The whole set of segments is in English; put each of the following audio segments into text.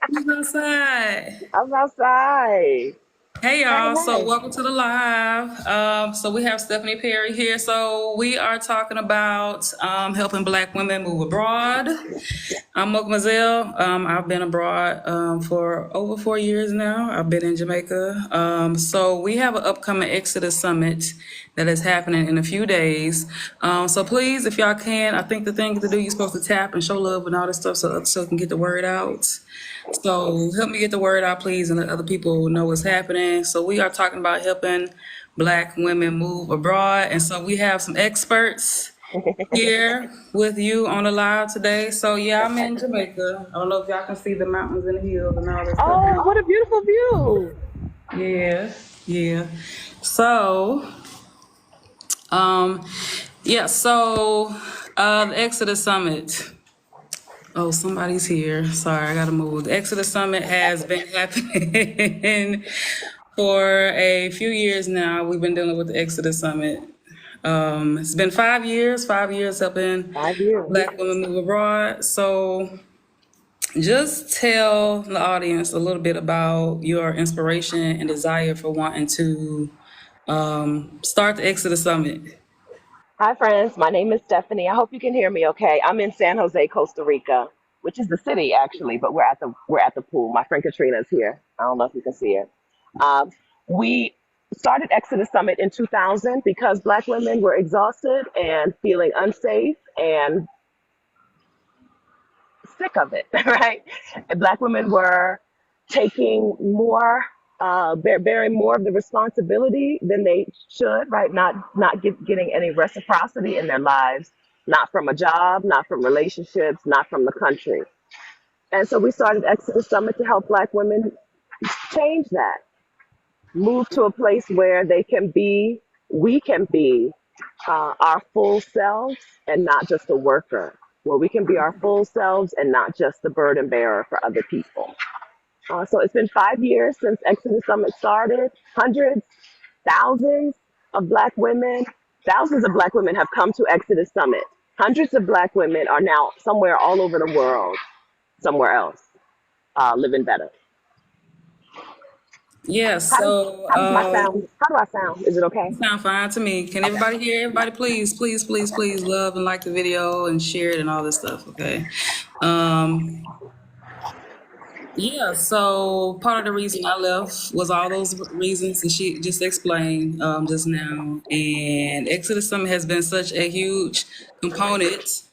Who's outside? I'm outside. Hey Hey, y'all, so hey. welcome to the live. So we have Stephanie Perry here. So we are talking about helping Black women move abroad. I'm Mademoiselle. I've been abroad for over 4 years now. I've been in Jamaica. So we have an upcoming Exodus Summit that is happening in a few days. So please, if y'all can, I think the thing to do, you're supposed to tap and show love and all this stuff so it can get the word out. So help me get the word out, please, and let other people know what's happening. So we are talking about helping Black women move abroad, and so we have some experts here with you on the live today. So yeah, I'm in Jamaica. I don't know if y'all can see the mountains and the hills and all that Oh, stuff. what a beautiful view. Yeah, yeah. So, um, yeah. So, the Exodus Summit. Oh, somebody's here. Sorry, I gotta move. The Exodus Summit has been happening for a few years now. We've been dealing with the Exodus Summit. It's been 5 years, 5 years helping 5 years. Black women move abroad. So just tell the audience a little bit about your inspiration and desire for wanting to start the Exodus Summit. Hi, friends. My name is Stephanie. I hope you can hear me okay. I'm in San Jose, Costa Rica, which is the city actually, but we're at the pool. My friend Katrina's here. I don't know if you can see her. Um, we started Exodus Summit in 2000 because Black women were exhausted and feeling unsafe and sick of it, right? And Black women were taking more, bearing more of the responsibility than they should, right? Not getting any reciprocity in their lives, not from a job, not from relationships, not from the country. And so we started Exodus Summit to help Black women change that, move to a place where we can be our full selves and not just a worker, where we can be our full selves and not just the burden bearer for other people. So it's been 5 years since Exodus Summit started. Hundreds, thousands of Black women, thousands of Black women have come to Exodus Summit. Hundreds of Black women are now somewhere all over the world, somewhere else, living better. Yeah, How does so how does my sound? How do I sound? Is it okay? sound fine to me. Can Okay. everybody hear? Everybody, please, please, please, please love and like the video and share it and all this stuff. Okay. Um, yeah. So part of the reason I left was all those reasons that she just explained just now. And Exodus Summit has been such a huge component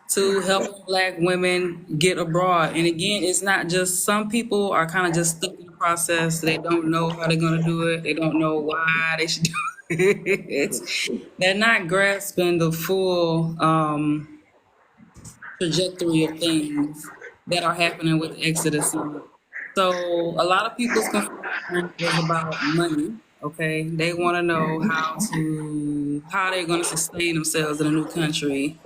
to helping Black women get abroad. And again, it's not just some people are kind of just stuck in the process. They don't know how they're going to do it. They don't know why they should do it. They're not grasping the full trajectory of things that are happening with Exodus Summit. So a lot of people's concern is about money. Okay, they want to know how they're going to sustain themselves in a new country,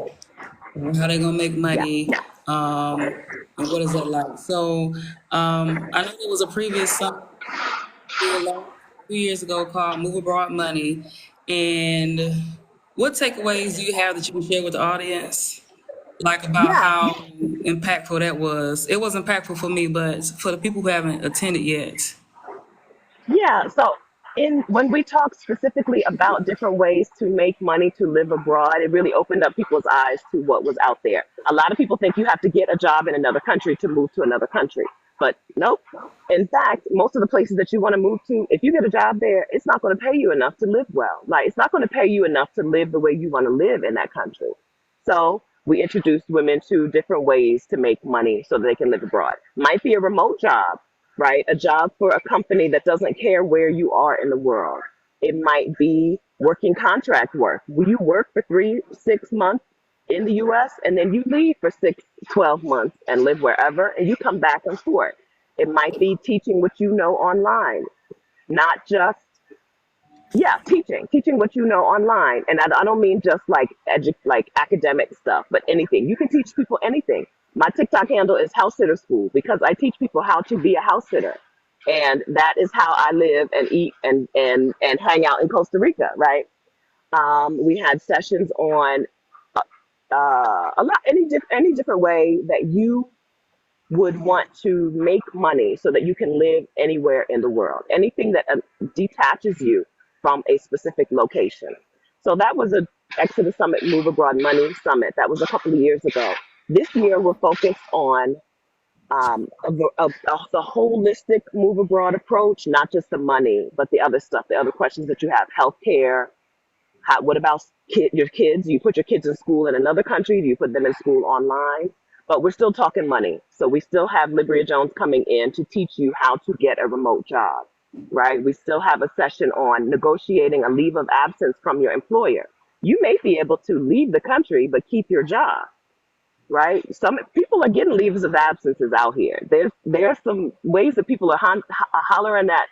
how they gonna make Yeah. money, and what is that like? So I know there was a previous summit did last 2 years ago called Move Abroad Money. And what takeaways do you have that you can share with the audience? Like about Yeah. how impactful that was. It was impactful for me, but for the people who haven't attended yet. Yeah. So in when we talk specifically about different ways to make money to live abroad, it really opened up people's eyes to what was out there. A lot of people think you have to get a job in another country to move to another country. But nope. In fact, most of the places that you want to move to, if you get a job there, it's not going to pay you enough to live well. Like it's not going to pay you enough to live the way you want to live in that country. So we introduced women to different ways to make money so that they can live abroad. Might be a remote job, right? A job for a company that doesn't care where you are in the world. It might be working contract work. Will you work for 3, 6 months in the US and then you leave for 6, 12 months and live wherever and you come back and forth? It might be teaching what you know online, not just teaching what you know online. And I don't mean just like like academic stuff, but anything. You can teach people anything. My TikTok handle is house sitter school because I teach people how to be a house sitter. And that is how I live and eat and hang out in Costa Rica, right? We had sessions on a lot, any different way that you would want to make money so that you can live anywhere in the world, anything that detaches you from a specific location. So that was a Exodus Summit Move Abroad Money Summit. That was a couple of years ago. This year we're focused on the holistic move abroad approach, not just the money, but the other stuff, the other questions that you have, healthcare. What about your kids? Do you put your kids in school in another country? Do you put them in school online? But we're still talking money. So we still have Libria Jones coming in to teach you how to get a remote job, right? We still have a session on negotiating a leave of absence from your employer. You may be able to leave the country, but keep your job, right? Some people are getting leaves of absences out here. There's some ways that people are hollering at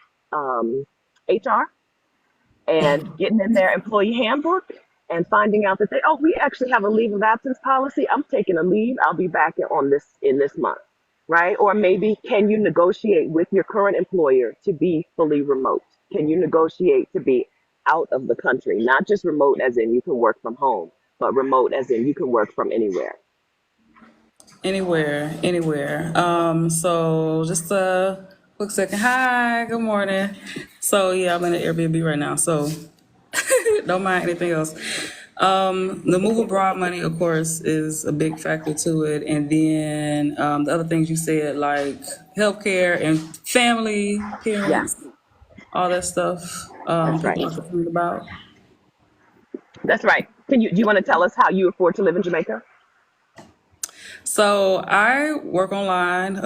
HR and getting in their employee handbook and finding out that we actually have a leave of absence policy. I'm taking a leave. I'll be back in this month, right? Or maybe can you negotiate with your current employer to be fully remote? Can you negotiate to be out of the country, not just remote as in you can work from home, but remote as in you can work from anywhere? Anywhere, anywhere. So just a quick second. Hi, good morning. So yeah, I'm in an Airbnb right now. So don't mind anything else. The move abroad money, of course, is a big factor to it. And then the other things you said, like healthcare and family, Yeah, parents, all that stuff, that's right. people are concerned about. That's right. Do you want to tell us how you afford to live in Jamaica? So I work online,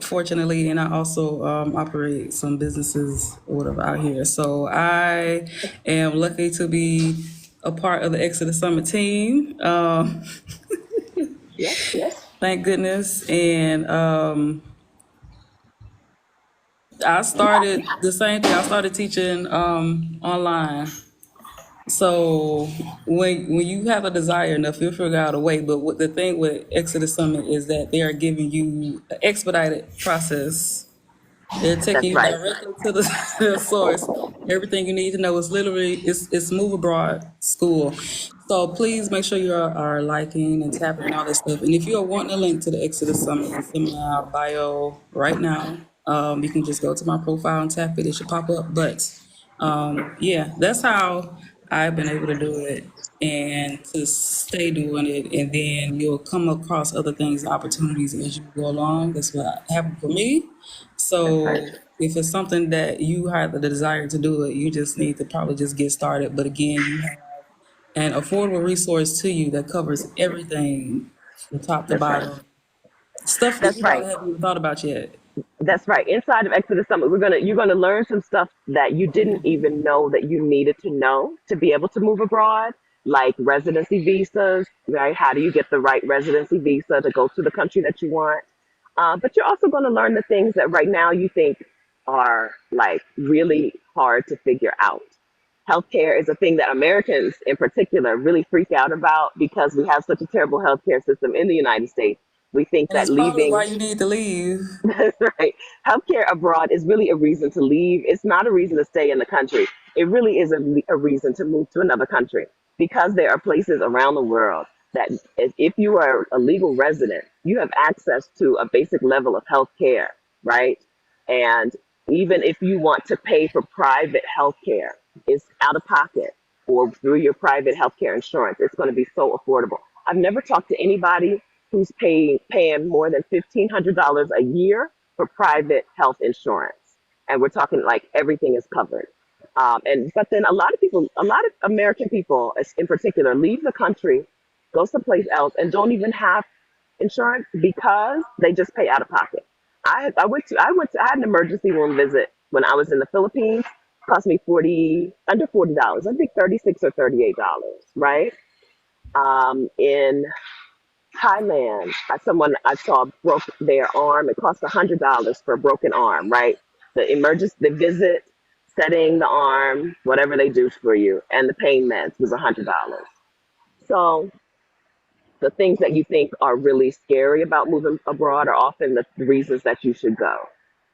fortunately, and I also operate some businesses or whatever out here. So I am lucky to be a part of the Exodus Summit team. Yes, yes. Thank goodness. And I started the same thing. I started teaching online. So when you have a desire enough, you'll figure out a way. But what the thing with Exodus Summit is that they are giving you an expedited process. They're taking That's you right. directly to the, the source. Everything you need to know is literally it's Move Abroad School. So please make sure you are liking and tapping and all that stuff. And if you are wanting a link to the Exodus Summit, it's in my bio right now. You can just go to my profile and tap it. It should pop up. But yeah, that's how I've been able to do it and to stay doing it. And then you'll come across other things, opportunities as you go along. That's what happened for me. That's right. So if it's something that you have the desire to do it, you just need to probably just get started. But again, you have an affordable resource to you that covers everything from top to That's right. bottom. Stuff that That's you right. probably haven't even thought about yet. That's right. Inside of Exodus Summit, you're gonna learn some stuff that you didn't even know that you needed to know to be able to move abroad, like residency visas, right? How do you get the right residency visa to go to the country that you want? But you're also going to learn the things that right now you think are like really hard to figure out. Healthcare is a thing that Americans in particular really freak out about because we have such a terrible healthcare system in the United States. We think And that it's probably leaving why you need to leave. That's right. Healthcare abroad is really a reason to leave. It's not a reason to stay in the country. It really is a reason to move to another country because there are places around the world that if you are a legal resident, you have access to a basic level of health care, right? And even if you want to pay for private health care, it's out of pocket or through your private healthcare insurance. It's going to be so affordable. I've never talked to anybody who's paying more than $1,500 a year for private health insurance, and we're talking like everything is covered. And but then a lot of American people, in particular, leave the country, go someplace else, and don't even have insurance because they just pay out of pocket. I had an emergency room visit when I was in the Philippines. Cost me under $40. I think 36 or $38, right? In Thailand, someone I saw broke their arm. It cost $100 for a broken arm, right? The visit, setting the arm, whatever they do for you, and the pain meds was $100. So the things that you think are really scary about moving abroad are often the reasons that you should go,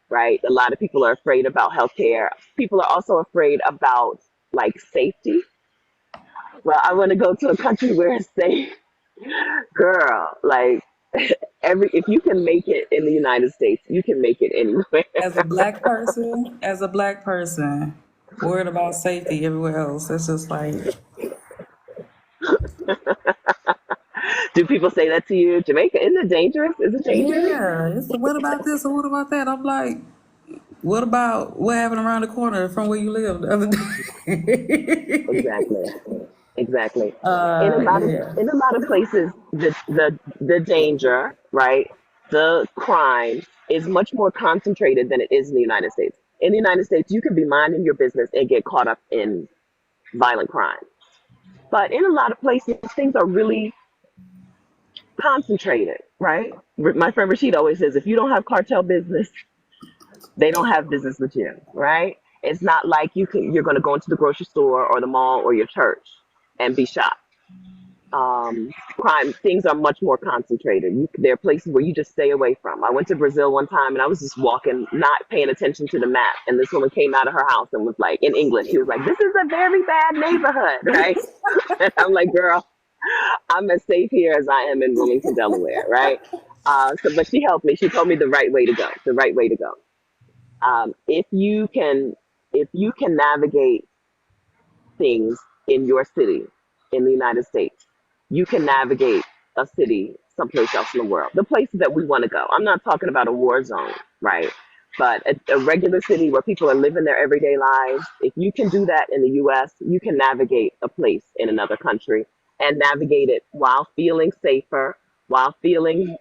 right? A lot of people are afraid about healthcare. People are also afraid about like safety. Well, I want to go to a country where it's safe. Girl, like Every if you can make it in the United States, you can make it anywhere. As a black person, worried about safety everywhere else. It's just like, Do people say that to you? Jamaica, isn't it dangerous? Is it dangerous? yeah, it's what about this or what about that? I'm like, what about what happened around the corner from where you live the other day? Exactly. Exactly. In a lot of Yeah. places, the danger, right, the crime is much more concentrated than it is in the United States. In the United States, you could be minding your business and get caught up in violent crime. But in a lot of places, things are really concentrated, right? My friend Rashid always says, if you don't have cartel business, they don't have business with you, right? It's not like you're going to go into the grocery store or the mall or your church and be shot. Crime things are much more concentrated. There are places where you just stay away from. I went to Brazil one time and I was just walking, not paying attention to the map, and this woman came out of her house and was like, in English, she was like, "This is a very bad neighborhood," right? And I'm like, "Girl, I'm as safe here as I am in Wilmington, Delaware," right? But she helped me. She told me the right way to go. The right way to go. If you can, navigate things in your city in the United States, you can navigate a city someplace else in the world. The places that we want to go. I'm not talking about a war zone, right? But a regular city where people are living their everyday lives. If you can do that in the US, you can navigate a place in another country and navigate it while feeling safer, while feeling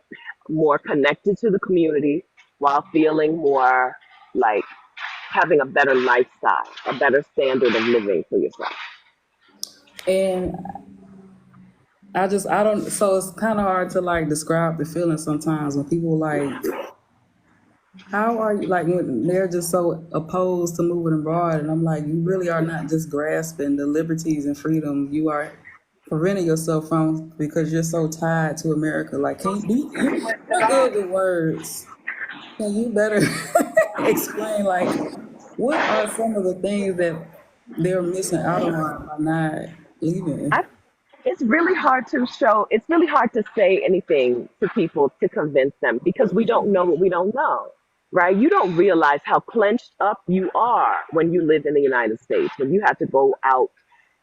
more connected to the community, while feeling more like having a better lifestyle, a better standard of living for yourself. And I don't, so it's kind of hard to like describe the feeling sometimes when people like, how are you, like when they're just so opposed to moving abroad. And I'm like, you really are not just grasping the liberties and freedom. You are preventing yourself from because you're so tied to America. Like, can you're good with words. Can you better explain, like, what are some of the things that they're missing out on by not leaving? I, it's really hard to show, it's really hard to say anything to people to convince them because we don't know what we don't know, right? You don't realize how clenched up you are when you live in the United States, when you have to go out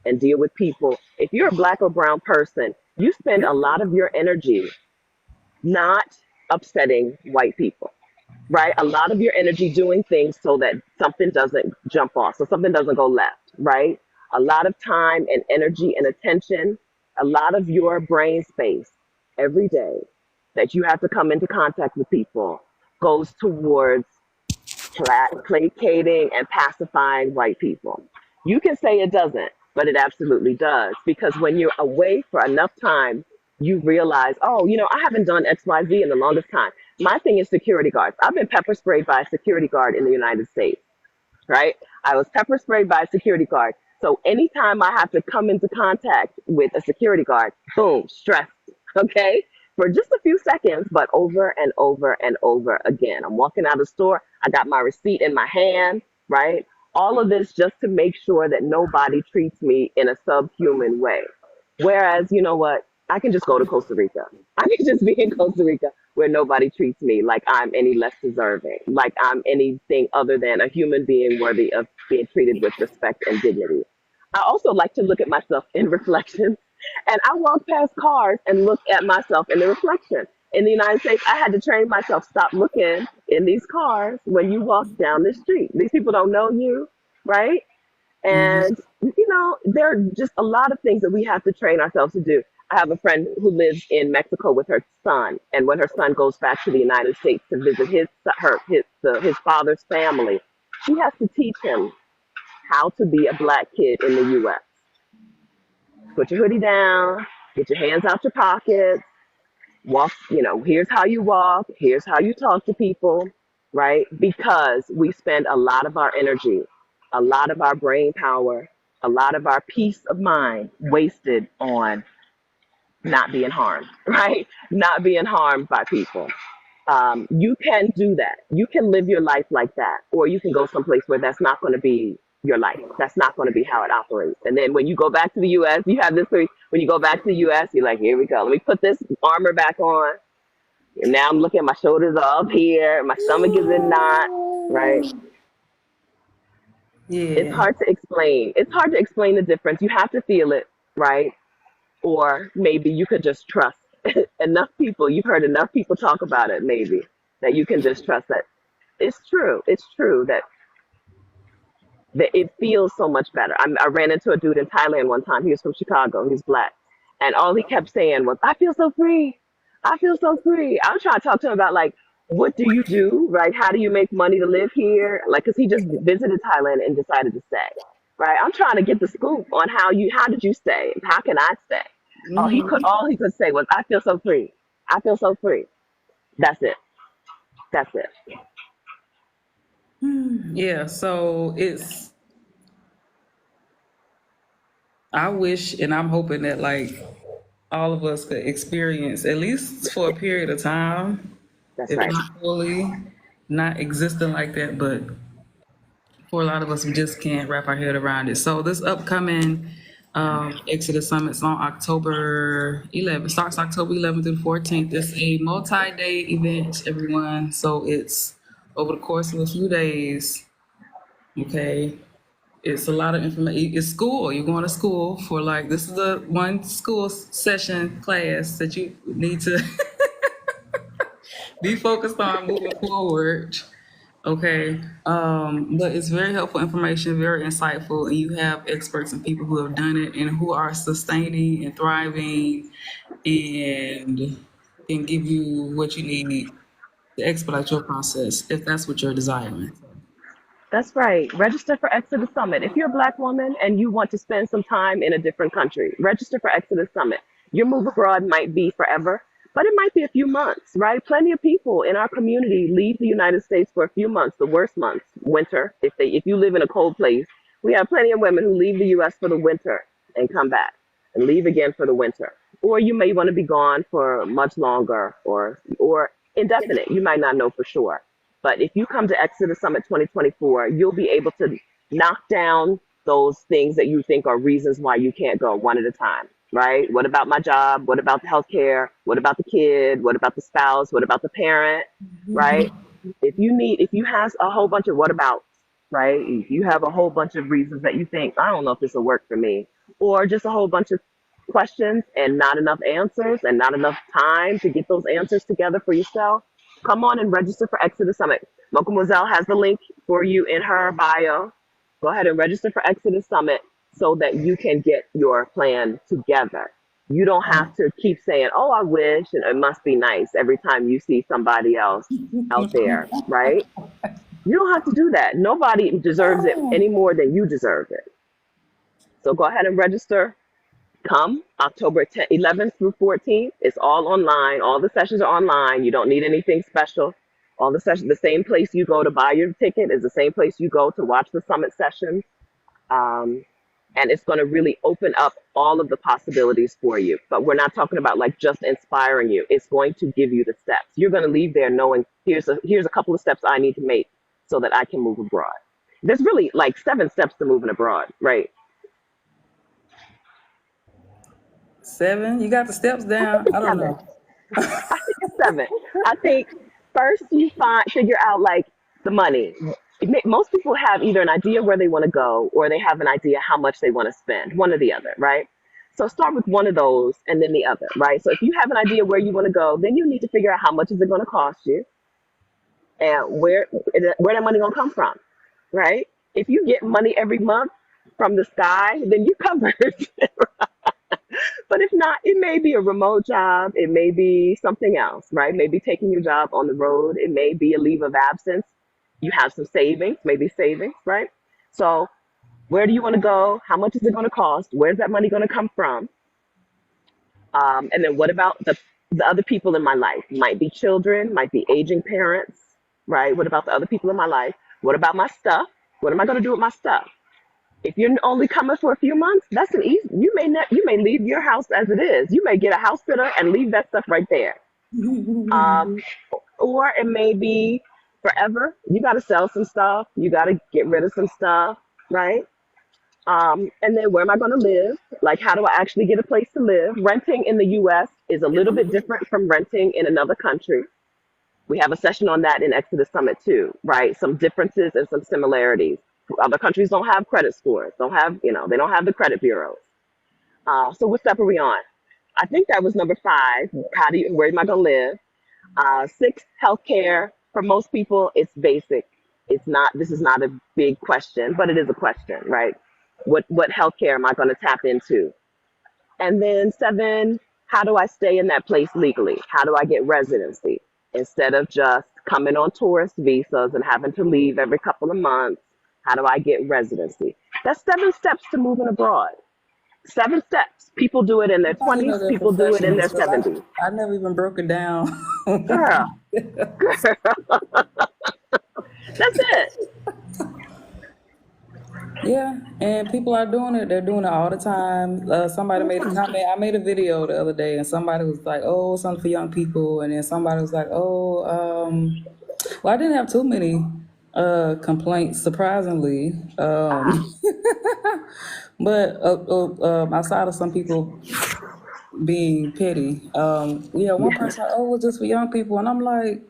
and deal with people. If you're a black or brown person, you spend a lot of your energy not upsetting white people, right? A lot of your energy doing things so that something doesn't jump off, so something doesn't go left, right? A lot of time and energy and attention, a lot of your brain space every day that you have to come into contact with people goes towards placating and pacifying white people. You can say it doesn't, but it absolutely does. Because when you're away for enough time, you realize, oh, I haven't done XYZ in the longest time. My thing is security guards. I've been pepper sprayed by a security guard in the United States, right? I was pepper sprayed by a security guard. So anytime I have to come into contact with a security guard, boom, stress, okay? For just a few seconds, but over and over and over again. I'm walking out of the store, I got my receipt in my hand, right? All of this just to make sure that nobody treats me in a subhuman way. Whereas, you know what? I can just go to Costa Rica. I can just be in Costa Rica where nobody treats me like I'm any less deserving, like I'm anything other than a human being worthy of being treated with respect and dignity. I also like to look at myself in reflection, and I walk past cars and look at myself in the reflection. In the United States, I had to train myself, stop looking in these cars when you walk down the street. These people don't know you, right? And, there are just a lot of things that we have to train ourselves to do. I have a friend who lives in Mexico with her son, and when her son goes back to the United States to visit his father's family, she has to teach him how to be a black kid in the U.S. Put your hoodie down, get your hands out your pockets, walk, here's how you walk, here's how you talk to people, right? Because we spend a lot of our energy, a lot of our brain power, a lot of our peace of mind wasted on not being harmed, right? Not being harmed by people. You can do that. You can live your life like that, or you can go someplace where that's not going to be your life. That's not going to be how it operates. And then when you go back to the U.S., you have this. When you go back to the U.S., you're like, here we go. Let me put this armor back on. And now I'm looking, my shoulders are up here, my stomach is in knots, right? It's Yeah. hard to explain. It's hard to explain the difference. You have to feel it, right? Or maybe you could just trust enough people. You've heard enough people talk about it, maybe, that you can just trust that it's true. It's true that it feels so much better. I ran into a dude in Thailand one time. He was from Chicago. He's black. And all he kept saying was, I feel so free. I feel so free. I was trying to talk to him about, like, what do you do? Right? How do you make money to live here? Like, because he just visited Thailand and decided to stay. Right? I'm trying to get the scoop on how did you stay? How can I stay? All he could say was, I feel so free. I feel so free. That's it. That's it. Yeah. So I wish and I'm hoping that like all of us could experience at least for a period of time, That's if right. not fully, not existing like that, but for a lot of us, we just can't wrap our head around it. So this upcoming Exodus Summit's on October 11th. Starts October 11th through the 14th. It's a multi-day event, everyone. So it's over the course of a few days. Okay, it's a lot of information. It's school. You're going to school for like this is the one school session class that you need to be focused on moving forward. Okay. But it's very helpful information, very insightful, and you have experts and people who have done it and who are sustaining and thriving and can give you what you need to expedite your process if that's what you're desiring. That's right. Register for Exodus Summit. If you're a Black woman and you want to spend some time in a different country, register for Exodus Summit. Your move abroad might be forever, but it might be a few months, right? Plenty of people in our community leave the United States for a few months, the worst months, winter. If you live in a cold place, we have plenty of women who leave the U.S. for the winter and come back and leave again for the winter. Or you may want to be gone for much longer or indefinite. You might not know for sure. But if you come to Exodus Summit 2024, you'll be able to knock down those things that you think are reasons why you can't go one at a time, right? What about my job? What about the healthcare? What about the kid? What about the spouse? What about the parent, right? If you have a whole bunch of what about, right? If you have a whole bunch of reasons that you think, I don't know if this will work for me, or just a whole bunch of questions and not enough answers and not enough time to get those answers together for yourself, come on and register for Exodus Summit. Mocha Moselle has the link for you in her bio. Go ahead and register for Exodus Summit so that you can get your plan together. You don't have to keep saying, oh, I wish, and it must be nice every time you see somebody else out there, right? You don't have to do that. Nobody deserves it any more than you deserve it. So go ahead and register. Come October 10th, 11th through 14th. It's all online. All the sessions are online. You don't need anything special. All the sessions, the same place you go to buy your ticket is the same place you go to watch the summit sessions. Um, and it's going to really open up all of the possibilities for you. But we're not talking about like just inspiring you. It's going to give you the steps. You're going to leave there knowing here's a couple of steps I need to make so that I can move abroad. There's really like 7 steps to moving abroad, right? 7. You got the steps I think down. it's I don't 7. know. I think it's 7. I think first you figure out like the money. Most people have either an idea where they want to go or they have an idea how much they want to spend, one or the other, right? So start with one of those and then the other, right? So if you have an idea where you want to go, then you need to figure out how much is it going to cost you and where that money going to come from, right? If you get money every month from the sky, then you covered. But if not, it may be a remote job. It may be something else, right? Maybe taking your job on the road. It may be a leave of absence. You have some savings, maybe savings, right? So where do you want to go? How much is it going to cost? Where's that money going to come from? And then what about the other people in my life? Might be children, might be aging parents, right? What about the other people in my life? What about my stuff? What am I going to do with my stuff? If you're only coming for a few months, that's an easy. You may leave your house as it is. You may get a house sitter and leave that stuff right there. Um, or it may be forever. You got to sell some stuff. You got to get rid of some stuff, right? And then where am I going to live? Like, how do I actually get a place to live? Renting in the US is a little bit different from renting in another country. We have a session on that in Exodus Summit too, right? Some differences and some similarities. Other countries don't have credit scores, don't have, they don't have the credit bureaus. So what step are we on? I think that was number 5. Where am I going to live? 6, healthcare. For most people, it's basic. This is not a big question, but it is a question, right? What healthcare am I going to tap into? And then 7, how do I stay in that place legally? How do I get residency? Instead of just coming on tourist visas and having to leave every couple of months, how do I get residency? That's 7 steps to moving abroad. 7 steps. People do it in their How you know 20s, they're people do it in professionals? their Because 70s. I never even broke it down. Girl, girl, that's it. Yeah, and people are doing it. They're doing it all the time. Somebody made a comment. I made a video the other day, and somebody was like, "Oh, something for young people," and then somebody was like, "Oh, well, I didn't have too many complaints, surprisingly." But outside of some people being petty, yeah, one Yeah. person, "Oh, it's just for young people," and I'm like,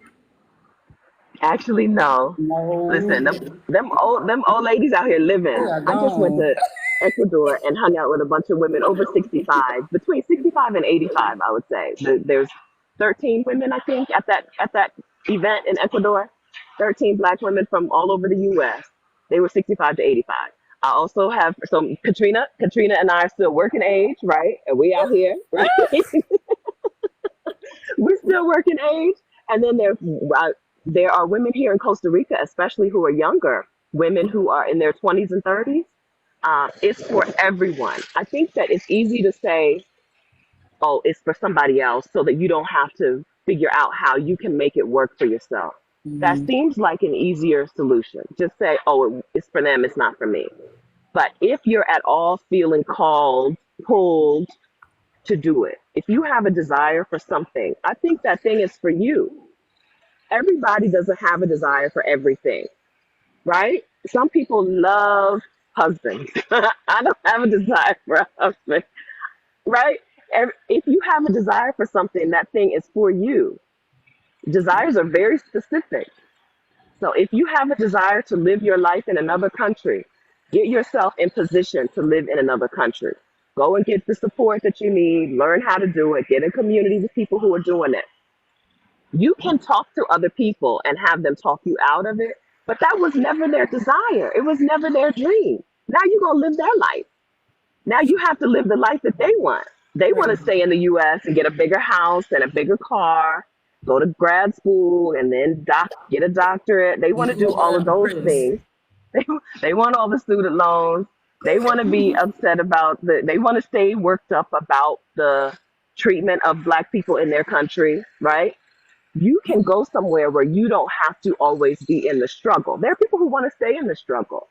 Actually, no. "No, Listen, them old ladies out here they living. are I just went gone." to Ecuador and hung out with a bunch of women over 65, between 65 and 85, I would say. There's 13 women, I think, at that event in Ecuador. 13 black women from all over the U.S. They were 65 to 85. I also have some Katrina and I are still working age, right? And we out here, right? We're still working age. And then there are women here in Costa Rica, especially who are younger, women who are in their 20s and 30s. It's for everyone. I think that it's easy to say, oh, it's for somebody else so that you don't have to figure out how you can make it work for yourself. That Mhm. seems like an easier solution. Just say, oh, it's for them, it's not for me. But if you're at all feeling called, pulled to do it, if you have a desire for something, I think that thing is for you. Everybody doesn't have a desire for everything, right? Some people love husbands. I don't have a desire for a husband, right? If you have a desire for something, that thing is for you. Desires are very specific. So if you have a desire to live your life in another country, get yourself in position to live in another country. Go and get the support that you need, learn how to do it, get in community with people who are doing it. You can talk to other people and have them talk you out of it, but that was never their desire. It was never their dream. Now you're going to live their life. Now you have to live the life that they want. They want to stay in the US and get a bigger house and a bigger car, go to grad school and then get a doctorate. They want to do all of those Chris. things. They, they want all the student loans. They want to be upset about they want to stay worked up about the treatment of black people in their country, right? You can go somewhere where you don't have to always be in the struggle. There are people who want to stay in the struggle,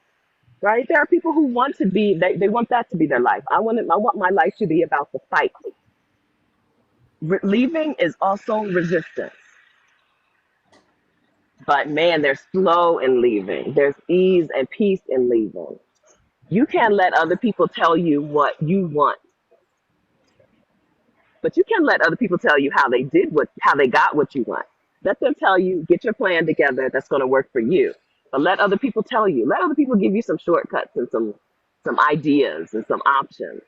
right? There are people who want to be, they want that to be their life. I want my life to be about the fight. Leaving is also resistance, but man, there's flow in leaving. There's ease and peace in leaving. You can't let other people tell you what you want, but you can let other people tell you how they got what you want. Let them tell you, get your plan together that's going to work for you. But let other people tell you. Let other people give you some shortcuts and some ideas and some options.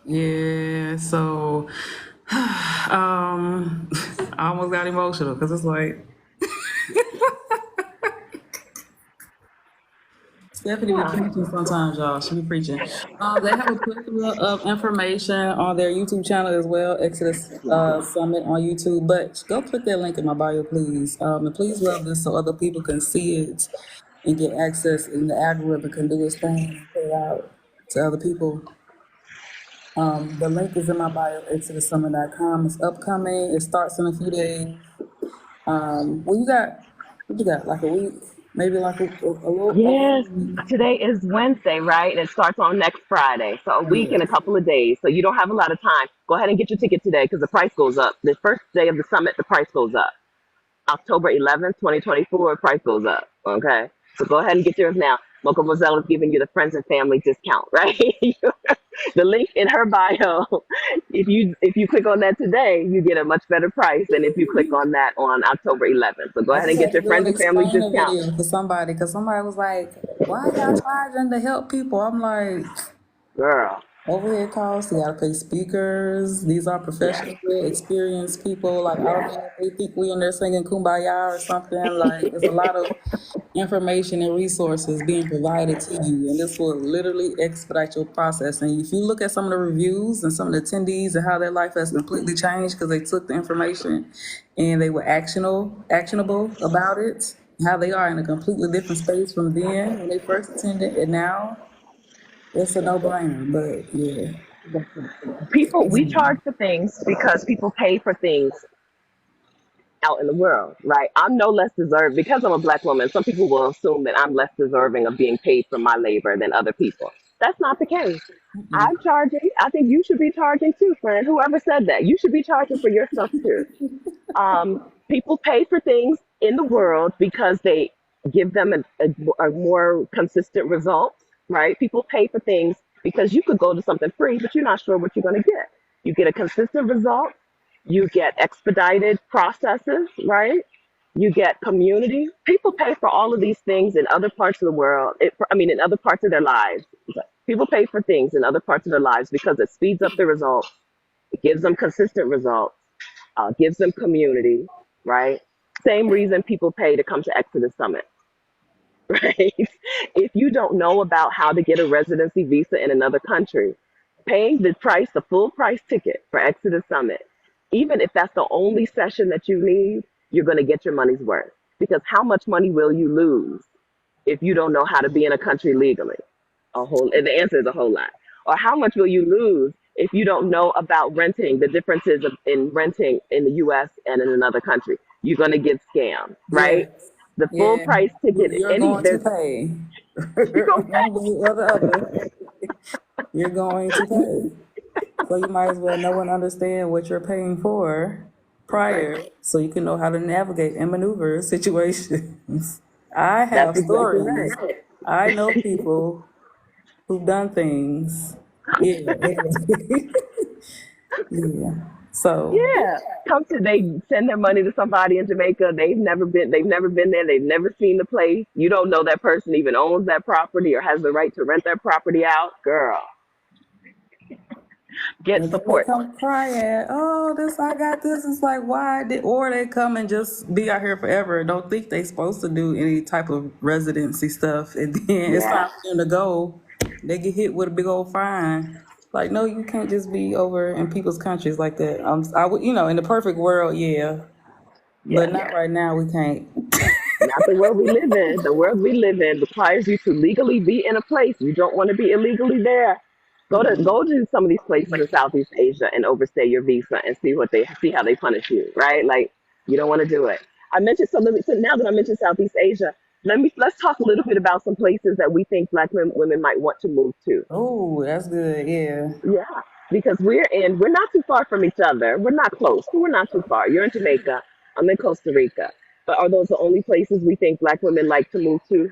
Yeah, so I almost got emotional because it's like Stephanie be Yeah. preaching sometimes, y'all. She be preaching. They have a plethora of information on their YouTube channel as well, Exodus Summit on YouTube. But go click that link in my bio, please. And please love this so other people can see it and get access, and the algorithm can do its thing and put it out to other people. The link is in my bio, exodussummit.com. It's upcoming. It starts in a few days. Well, what you got, like a week, maybe like a little over a Yes. week. Today is Wednesday, right? And it starts on next Friday. So a week and a Yes. couple of days. So you don't have a lot of time. Go ahead and get your ticket today because the price goes up. The first day of the summit, the price goes up. October 11th, 2024, price goes up. Okay. So go ahead and get yours now. Mocha Moselle is giving you the friends and family discount, right? The link in her bio. If you click on that today, you get a much better price than if you click on that on October 11th. So go I ahead and just get had to your do friends an and family explaining discount. video for somebody because somebody was like, "Why y'all charging to help people?" I'm like, Girl, overhead costs, you gotta pay speakers. These are yes, professional, experienced people. Like, I don't yes. know if they think we in there singing Kumbaya or something. Like, there's a lot of information and resources being provided to you, and this will literally expedite your process. And if you look at some of the reviews and some of the attendees and how their life has completely changed because they took the information and they were actionable about it, how they are in a completely different space from then when they first attended and now, it's a no-brainer. But yeah. People, we charge for things because people pay for things out in the world, right? I'm no less deserved because I'm a black woman. Some people will assume that I'm less deserving of being paid for my labor than other people. That's not the case. I'm charging. I think you should be charging too, friend. Whoever said that, you should be charging for your stuff too. People pay for things in the world because they give them a more consistent result, right? People pay for things because you could go to something free, but you're not sure what you're going to get. You get a consistent result, you get expedited processes, right? You get community. People pay for all of these things in other parts of the world. In other parts of their lives. People pay for things in other parts of their lives because it speeds up the results, it gives them consistent results, gives them community, right? Same reason people pay to come to Exodus Summit, right? If you don't know about how to get a residency visa in another country, paying the full price ticket for Exodus Summit, even if that's the only session that you need, you're going to get your money's worth. Because how much money will you lose if you don't know how to be in a country legally? And the answer is a whole lot. Or how much will you lose if you don't know about renting, the differences in renting in the US and in another country? You're going to get scammed, right? Yes. The full Yeah. price ticket, You're going to there's, pay. you go One way or the other, you're going to pay. So you might as well know and understand what you're paying for That's right. prior so you can know how to navigate and maneuver situations. I That's have exactly stories. right. I know people who've done things. Yeah, anyway. Yeah. So, Yeah. They send their money to somebody in Jamaica. They've never been there. They've never seen the place. You don't know that person even owns that property or has the right to rent that property out. Girl, get and then they support. come crying, "Oh, this I got this." It's like, why did? Or they come and just be out here forever and don't think they supposed to do any type of residency stuff, and then it's Yeah. time for them to go. They get hit with a big old fine. Like, no, you can't just be over in people's countries like that. I would, in the perfect world, yeah, but Yeah. not right now. We can't. Not the world we live in. The world we live in requires you to legally be in a place. You don't want to be illegally there. Go to some of these places in Southeast Asia and overstay your visa and see how they punish you, right? Like you don't want to do it. I mentioned so now that I mentioned Southeast Asia, let's talk a little bit about some places that we think black women might want to move to. Oh, that's good. Yeah. Yeah, because we're not too far from each other. We're not close, but we're not too far. You're in Jamaica. I'm in Costa Rica. But are those the only places we think black women like to move to?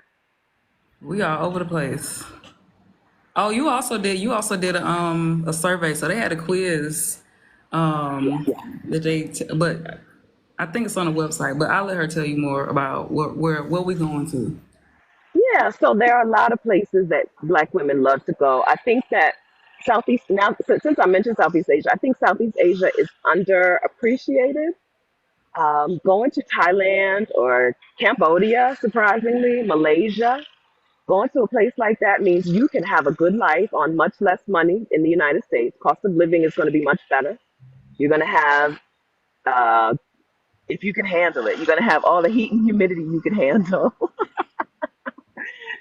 We are over the place. Oh, you also did a survey, so they had a quiz that but I think it's on the website. But I'll let her tell you more about what we going to. Yeah, so there are a lot of places that black women love to go. I think that since I mentioned Southeast Asia, I think Southeast Asia is underappreciated. Going to Thailand or Cambodia, surprisingly, Malaysia, going to a place like that means you can have a good life on much less money in the United States. Cost of living is going to be much better. You're going to have, uh, if you can handle it, you're going to have all the heat and humidity you can handle.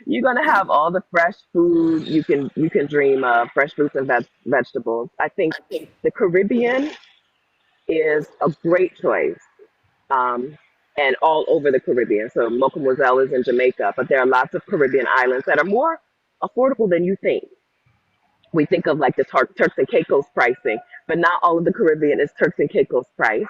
You're going to have all the fresh food you can dream of, fresh fruits and vegetables. I think the Caribbean is a great choice. Um, and all over the Caribbean. So Mocha Moselle is in Jamaica, but there are lots of Caribbean islands that are more affordable than you think. We think of like the Turks and Caicos pricing, but not all of the Caribbean is Turks and Caicos price.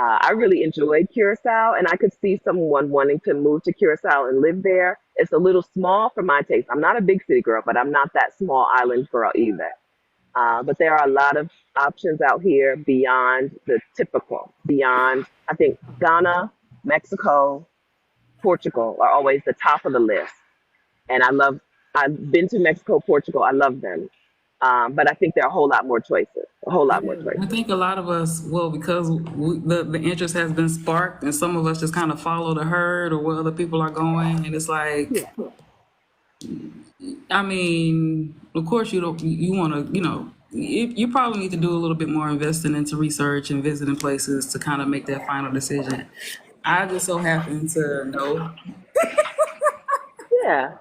I really enjoyed Curacao, and I could see someone wanting to move to Curacao and live there. It's a little small for my taste. I'm not a big city girl, but I'm not that small island girl either. But there are a lot of options out here beyond the typical, beyond, I think, Ghana, Mexico, Portugal are always the top of the list. And I've been to Mexico, Portugal. I love them. But I think there are a whole lot more choices, a whole lot more Yeah, I choices. think a lot of us, well, because the interest has been sparked, and some of us just kind of follow the herd or where other people are going, and it's like, Yeah, I mean, of course you don't, you want to, you probably need to do a little bit more investing into research and visiting places to kind of make that final decision. I just so happen to know. yeah,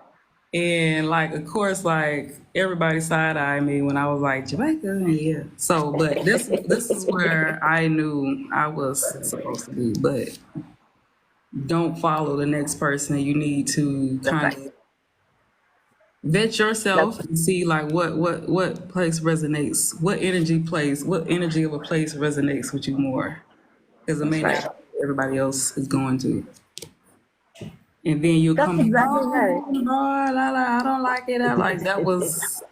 And like, of course, like everybody side eyed me when I was like Jamaica, yeah. So, but this is where I knew I was supposed to be. But don't follow the next person. You need to that's kind right. of vet That's yourself and see like what place resonates, what energy of a place resonates with you more, because it may that's not right. be what everybody else is going to. And then you'll That's come back, exactly oh, right. boy, la, la, I don't like it. I like that was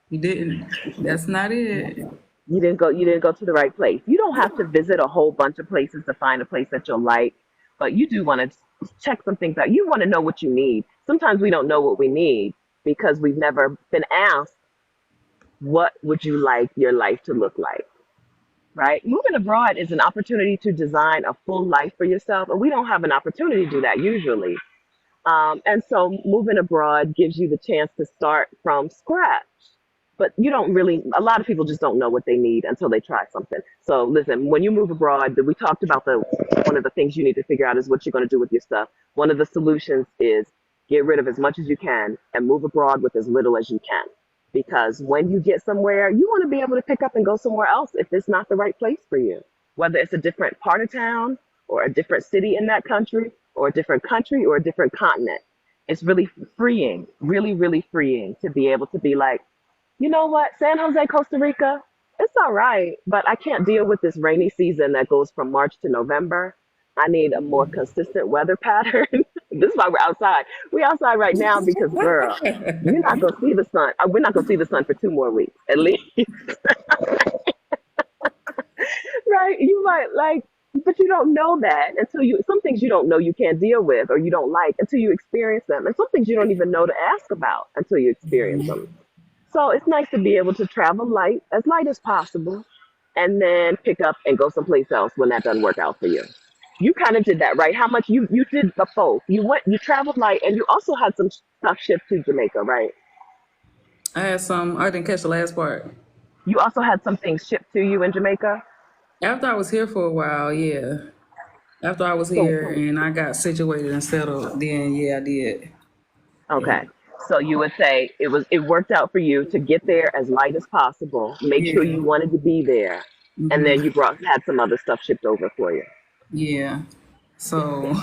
you didn't. That's not it. You didn't go to the right place. You don't have to visit a whole bunch of places to find a place that you'll like, but you do want to check some things out. You want to know what you need. Sometimes we don't know what we need because we've never been asked, what would you like your life to look like? Right? Moving abroad is an opportunity to design a full life for yourself, and we don't have an opportunity to do that usually. And so moving abroad gives you the chance to start from scratch. But you don't really, a lot of people just don't know what they need until they try something. So listen, when you move abroad, we talked about one of the things you need to figure out is what you're going to do with your stuff. One of the solutions is get rid of as much as you can and move abroad with as little as you can. Because when you get somewhere, you want to be able to pick up and go somewhere else if it's not the right place for you. Whether it's a different part of town or a different city in that country or a different continent. It's really freeing, really, really freeing to be able to be like, you know what, San Jose, Costa Rica, it's all right, but I can't deal with this rainy season that goes from March to November. I need a more consistent weather pattern. This is why we're outside. We're outside right now because, girl, you're not gonna see the sun. We're not gonna see the sun for 2 more weeks at least, right? You might like, but you don't know that until you. Some things you don't know you can't deal with or you don't like until you experience them, and some things you don't even know to ask about until you experience them. So it's nice to be able to travel light, as light as possible, and then pick up and go someplace else when that doesn't work out for you. You kind of did that, right? How much you did the both? You traveled light, and you also had some stuff shipped to Jamaica, right? I had some. I didn't catch the last part. You also had some things shipped to you in Jamaica. After I was here for a while, yeah. After I was So here and I got situated and settled, then yeah, I did. Yeah. okay, so you would say it worked out for you to get there as light as possible. Make sure Yeah. you wanted to be there, and then you brought had some other stuff shipped over for you. Yeah. So,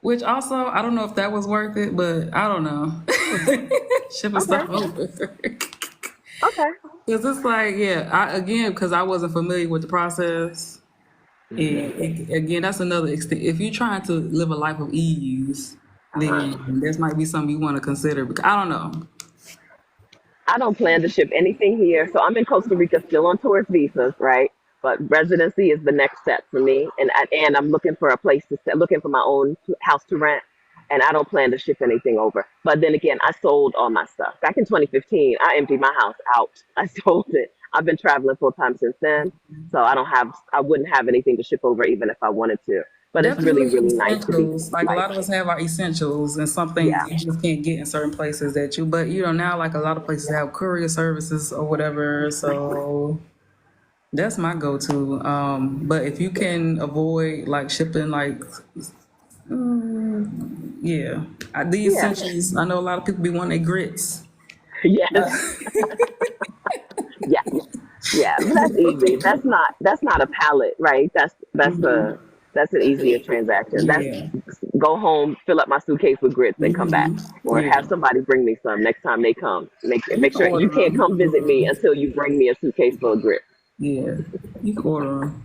which also, I don't know if that was worth it, but I don't know. Shipping Okay, stuff over. okay. Because it's like, yeah, again, because I wasn't familiar with the process. And again, that's another extent. If you're trying to live a life of ease, Uh-huh. then this might be something you want to consider. Because I don't know. I don't plan to ship anything here. So I'm in Costa Rica still on tourist visas, right? But residency is the next step for me. And I'm looking for a place to stay, looking for my own house to rent. And I don't plan to ship anything over. But then again, I sold all my stuff. Back in 2015, I emptied my house out. I sold it. I've been traveling full time since then. So I wouldn't have anything to ship over even if I wanted to. But it's really, Definitely really nice to be essentials. Like a like, lot of us have our essentials and some things yeah, you just can't get in certain places that you, but now like a lot of places have courier services or whatever. So that's my go-to. But if you can avoid like shipping, like, yeah, the yeah, essentials, I know a lot of people be wanting their grits. yes, yeah. Yeah, but that's easy. That's not a pallet, right? That's an easier transaction. That's Yeah. go home, fill up my suitcase with grits, and come back, or Yeah. have somebody bring me some next time they come. You Make can sure you order can't come visit me them. until you bring me a suitcase full of grits. Yeah. You can order them.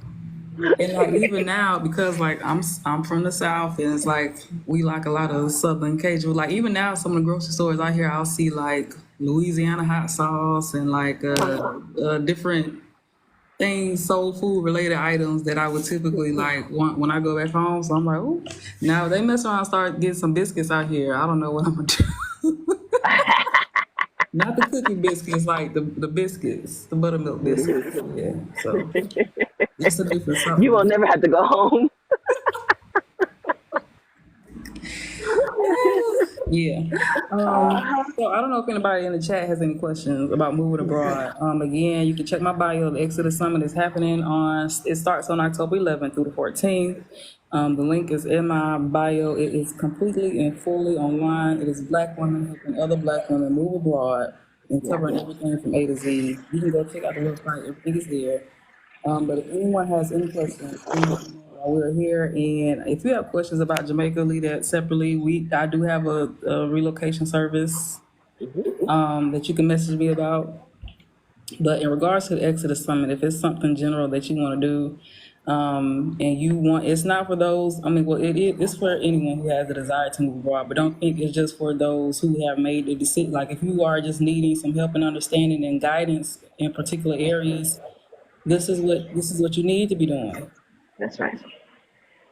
And like even now, because like I'm from the South, and it's like we like a lot of Southern Cajun. Like even now, some of the grocery stores out here, I'll see like Louisiana hot sauce and like different things, soul food related items that I would typically like want when I go back home. So I'm like, oh, now they mess around and start getting some biscuits out here. I don't know what I'm gonna do. Not the cookie biscuits, like the biscuits, the buttermilk biscuits. Yeah, so it's a different You will something. never have to go home. Yeah. So I don't know if anybody in the chat has any questions about moving abroad. Again, you can check my bio. The Exodus Summit is happening on. It starts on October 11th through the 14th. The link is in my bio. It is completely and fully online. It is Black women helping other Black women move abroad and Yeah. covering everything from A to Z. You can go check out the website. Everything is there. But if anyone has any questions, please let me know while we're here. And if you have questions about Jamaica, leave that separately. I do have a relocation service that you can message me about. But in regards to the Exodus Summit, if it's something general that you want to do, and you want, it's not for those. I mean, well, it's for anyone who has a desire to move abroad. But don't think it's just for those who have made the decision. Like if you are just needing some help and understanding and guidance in particular areas, this is what you need to be doing. That's right.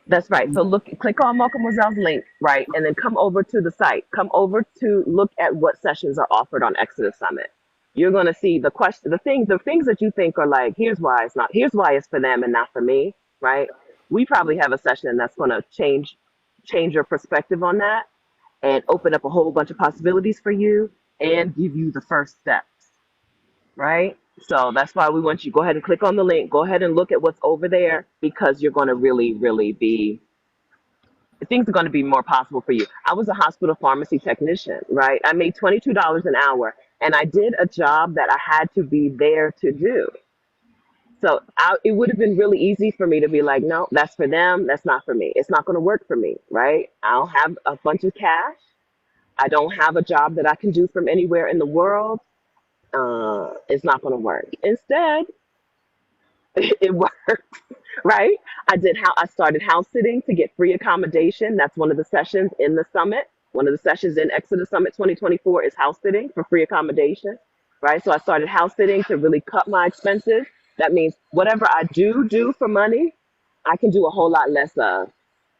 That's right. So look, click on Mochamozelle's link, right, and then come over to the site. Come over to look at what sessions are offered on Exodus Summit. You're going to see the things that you think are like, here's why it's for them and not for me, right? We probably have a session that's going to change your perspective on that and open up a whole bunch of possibilities for you and give you the first steps, right? So that's why we want you to go ahead and click on the link. Go ahead and look at what's over there because you're going to really be things are going to be more possible for you. I was a hospital pharmacy technician, right? I made $22 an hour and I did a job that I had to be there to do. So it would have been really easy for me to be like, no, that's for them. That's not for me. It's not going to work for me, right? I don't have a bunch of cash. I don't have a job that I can do from anywhere in the world. It's not going to work. Instead, it worked, right? I started house sitting to get free accommodation. That's one of the sessions in the summit. One of the sessions in Exodus Summit 2024 is house sitting for free accommodation, right? So I started house sitting to really cut my expenses. That means whatever I do for money, I can do a whole lot less of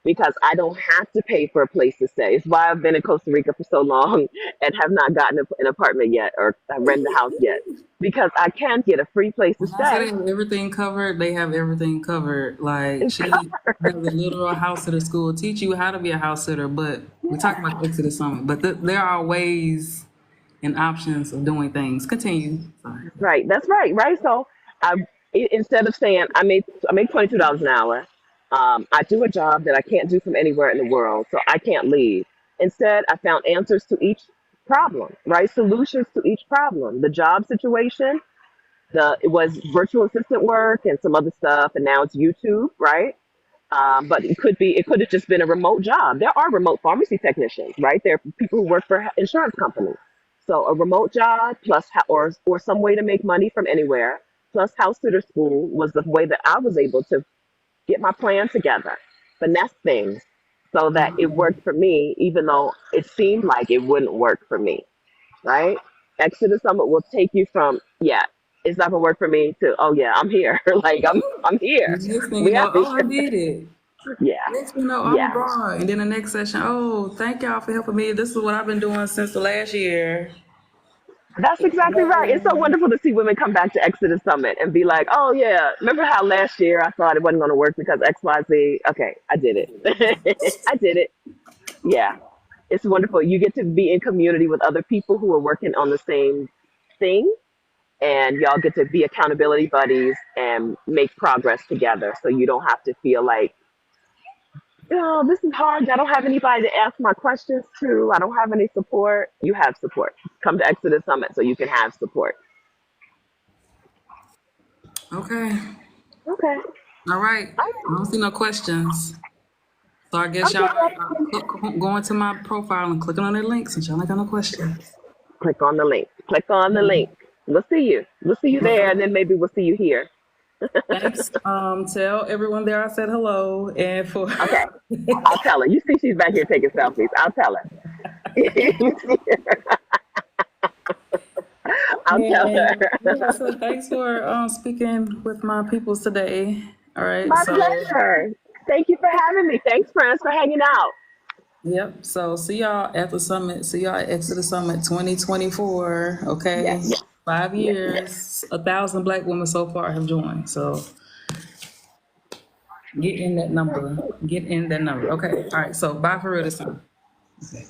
because I don't have to pay for a place to stay. It's why I've been in Costa Rica for so long and have not gotten an apartment yet or rented a house yet because I can get a free place to When I say they stay. have everything covered, they have everything covered. Like It's she has a literal house sitter school, teach you how to be a house sitter. But we're talking about Exodus Summit. But there are ways and options of doing things. Continue. Sorry. right. That's right. Right. So instead of saying I make $22 an hour, I do a job that I can't do from anywhere in the world, so I can't leave. Instead, I found answers to each problem, right? Solutions to each problem. The job situation, it was virtual assistant work and some other stuff, and now it's YouTube, right? But it could have just been a remote job. There are remote pharmacy technicians, right? There are people who work for insurance companies. So a remote job plus, or some way to make money from anywhere, plus house sitter school was the way that I was able to get my plan together, finesse things so that it worked for me, even though it seemed like it wouldn't work for me, right? Exodus Summit will take you from, yeah, it's not gonna work for me to, oh yeah, I'm here. Like I'm here. Next thing you We know, happy. oh, I did it. Yeah. Next thing you know, I'm Yeah. abroad. And then the next session, oh, thank y'all for helping me. This is what I've been doing since the last year. That's exactly right. It's so wonderful to see women come back to Exodus Summit and be like, oh, yeah, remember how last year I thought it wasn't going to work because XYZ? Okay, I did it. I did it. Yeah. It's wonderful. You get to be in community with other people who are working on the same thing, and y'all get to be accountability buddies and make progress together so you don't have to feel like, oh, this is hard. I don't have anybody to ask my questions to. I don't have any support. You have support. Come to Exodus Summit so you can have support. Okay. Okay. All right. I don't see no questions. So I guess y'all Okay. going to my profile and clicking on their link since y'all ain't got no questions. Click on the link. Click on the link. We'll see you. We'll see you there, and then maybe we'll see you here. Thanks. Tell everyone there I said hello and for Okay, I'll tell her. You see, she's back here taking selfies. I'll tell her. I'll tell her. and yeah, so thanks for speaking with my peoples today. All right, My so pleasure. Thank you for having me. Thanks, friends, for hanging out. yep. So see y'all at the summit. See y'all at Exodus Summit 2024. Yes, Okay, yes, 5 years. yes. 1,000 Black women so far have joined. So get in that number. Get in that number. Okay. All right. So bye for real this time. Okay.